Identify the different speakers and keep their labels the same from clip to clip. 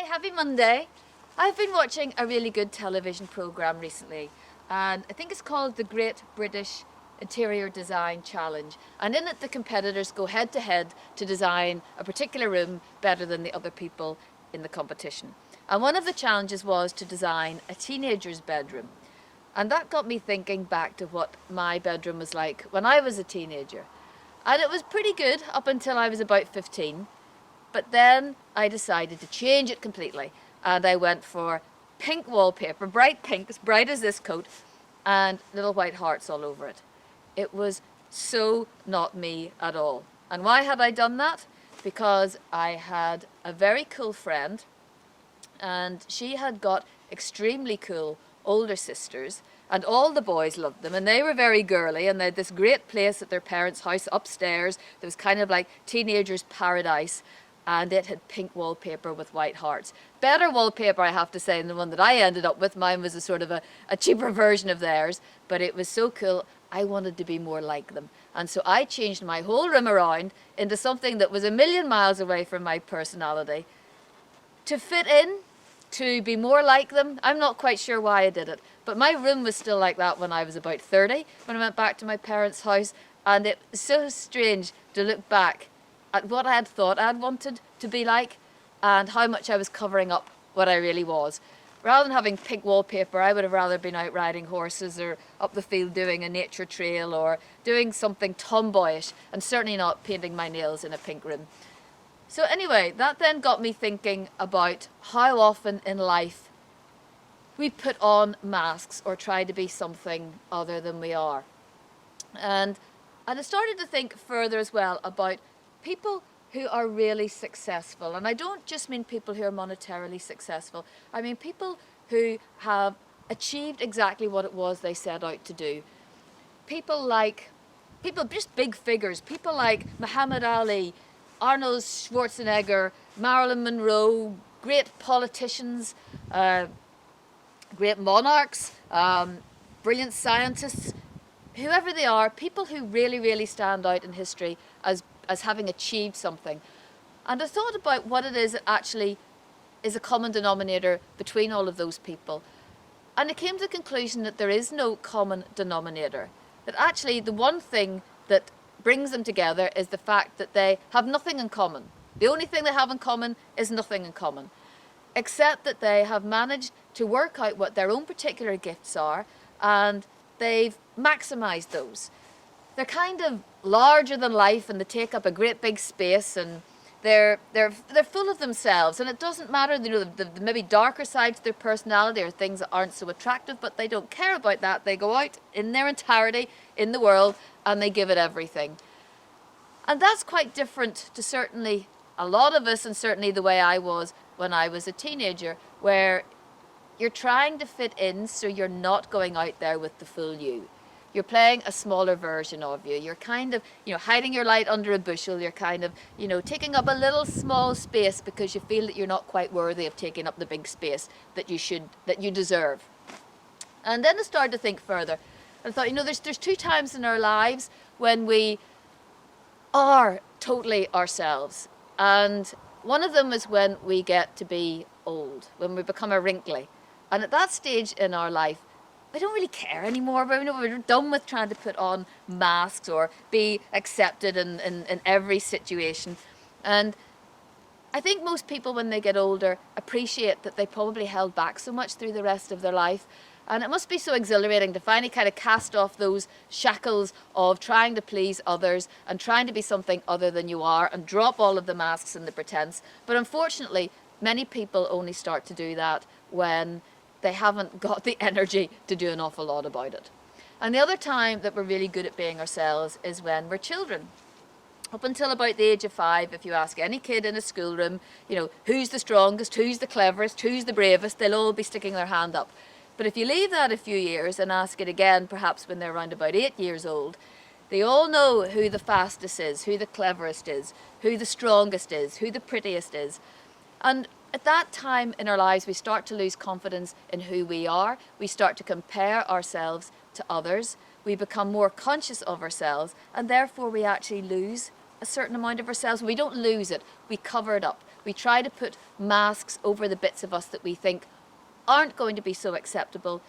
Speaker 1: happy Monday. I've been watching a really good television programme recently, and I think it's called the Great British Interior Design Challenge, and in it the competitors go head to head to design a particular room better than the other people in the competition. And one of the challenges was to design a teenager's bedroom, and that got me thinking back to what my bedroom was like when I was a teenager. And it was pretty good up until I was about 15. But then I decided to change it completely, and I went for pink wallpaper, bright pink, as bright as this coat, and little white hearts all over it. It was so not me at all. And why had I done that? Because I had a very cool friend, and she had got extremely cool older sisters, and all the boys loved them, and they were very girly, and they had this great place at their parents' house upstairs that was kind of like teenagers' paradise, and it had pink wallpaper with white hearts. Better wallpaper, I have to say, than the one that I ended up with. Mine was a sort of a cheaper version of theirs, but it was so cool. I wanted to be more like them. And so I changed my whole room around into something that was a million miles away from my personality to fit in, to be more like them. I'm not quite sure why I did it, but my room was still like that when I was about 30, when I went back to my parents' house, and it was so strange to look back at what I had thought I had wanted to be like and how much I was covering up what I really was. Rather than having pink wallpaper, I would have rather been out riding horses or up the field doing a nature trail or doing something tomboyish, and certainly not painting my nails in a pink room. So anyway, that then got me thinking about how often in life we put on masks or try to be something other than we are. And I started to think further as well about people who are really successful. And I don't just mean people who are monetarily successful. I mean people who have achieved exactly what it was they set out to do. People just big figures, people like Muhammad Ali, Arnold Schwarzenegger, Marilyn Monroe, great politicians, great monarchs, brilliant scientists, whoever they are, people who really, really stand out in history as having achieved something. And I thought about what it is that actually is a common denominator between all of those people. And I came to the conclusion that there is no common denominator. That actually the one thing that brings them together is the fact that they have nothing in common. The only thing they have in common is nothing in common, except that they have managed to work out what their own particular gifts are, and they've maximized those. They're kind of larger than life, and they take up a great big space, and they're full of themselves, and it doesn't matter, the maybe darker sides of their personality or things that aren't so attractive, but they don't care about that. They go out in their entirety in the world and they give it everything. And that's quite different to certainly a lot of us, and certainly the way I was when I was a teenager, where you're trying to fit in, so you're not going out there with the full you. You're playing a smaller version of you. You're kind of, hiding your light under a bushel. You're kind of, taking up a little small space because you feel that you're not quite worthy of taking up the big space that you deserve. And then I started to think further. I thought, there's two times in our lives when we are totally ourselves. And one of them is when we get to be old, when we become a wrinkly. And at that stage in our life, we don't really care anymore. We're done with trying to put on masks or be accepted in every situation. And I think most people, when they get older, appreciate that they probably held back so much through the rest of their life. And it must be so exhilarating to finally kind of cast off those shackles of trying to please others and trying to be something other than you are, and drop all of the masks and the pretense. But unfortunately, many people only start to do that when they haven't got the energy to do an awful lot about it. And the other time that we're really good at being ourselves is when we're children. Up until about the age of 5, if you ask any kid in a schoolroom, who's the strongest, who's the cleverest, who's the bravest, they'll all be sticking their hand up. But if you leave that a few years and ask it again, perhaps when they're around about 8 years old, they all know who the fastest is, who the cleverest is, who the strongest is, who the prettiest is. And at that time in our lives, we start to lose confidence in who we are. We start to compare ourselves to others. We become more conscious of ourselves, and therefore we actually lose a certain amount of ourselves. We don't lose it, we cover it up. We try to put masks over the bits of us that we think aren't going to be so acceptable.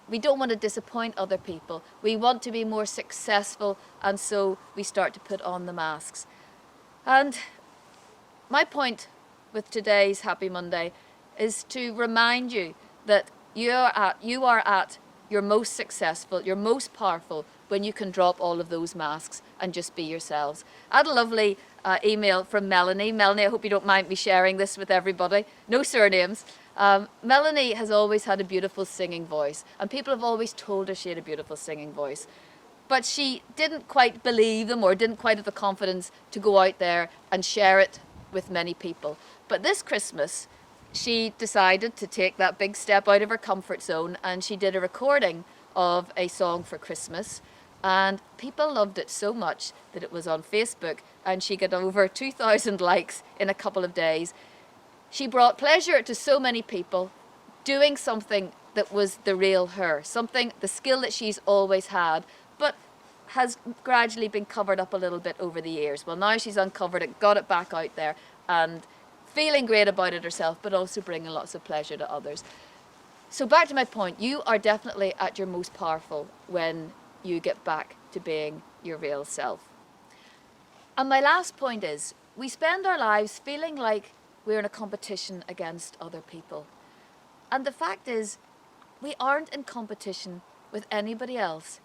Speaker 1: We don't want to disappoint other people. We want to be more successful, and so we start to put on the masks. And my point with today's Happy Monday is to remind you that you are at your most successful, your most powerful when you can drop all of those masks and just be yourselves. I had a lovely email from Melanie. Melanie, I hope you don't mind me sharing this with everybody. No surnames. Melanie has always had a beautiful singing voice, and people have always told her she had a beautiful singing voice. But she didn't quite believe them, or didn't quite have the confidence to go out there and share it with many people. But this Christmas, she decided to take that big step out of her comfort zone, and she did a recording of a song for Christmas, and people loved it so much that it was on Facebook, and she got over 2,000 likes in a couple of days. She brought pleasure to so many people doing something that was the real her, the skill that she's always had, but has gradually been covered up a little bit over the years. Well, now she's uncovered it, got it back out there, and feeling great about it herself, but also bringing lots of pleasure to others. So back to my point, you are definitely at your most powerful when you get back to being your real self. And my last point is, we spend our lives feeling like we're in a competition against other people. And the fact is, we aren't in competition with anybody else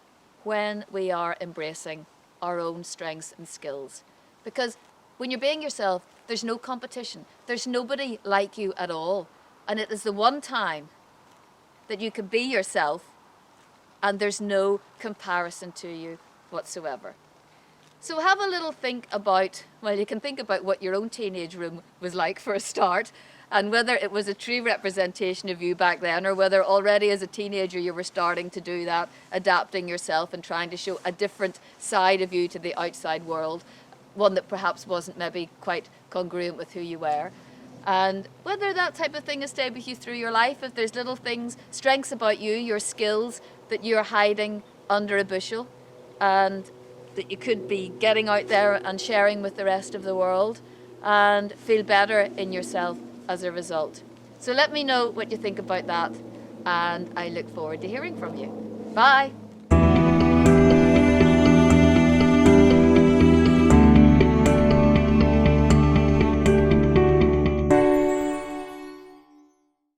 Speaker 1: when we are embracing our own strengths and skills. Because when you're being yourself, there's no competition. There's nobody like you at all. And it is the one time that you can be yourself and there's no comparison to you whatsoever. So have a little think about, well, you can think about what your own teenage room was like for a start, and whether it was a true representation of you back then, or whether already as a teenager you were starting to do that, adapting yourself and trying to show a different side of you to the outside world, one that perhaps wasn't maybe quite congruent with who you were. And whether that type of thing has stayed with you through your life, if there's little things, strengths about you, your skills that you're hiding under a bushel, and that you could be getting out there and sharing with the rest of the world, and feel better in yourself as a result. So let me know what you think about that, and I look forward to hearing from you. Bye.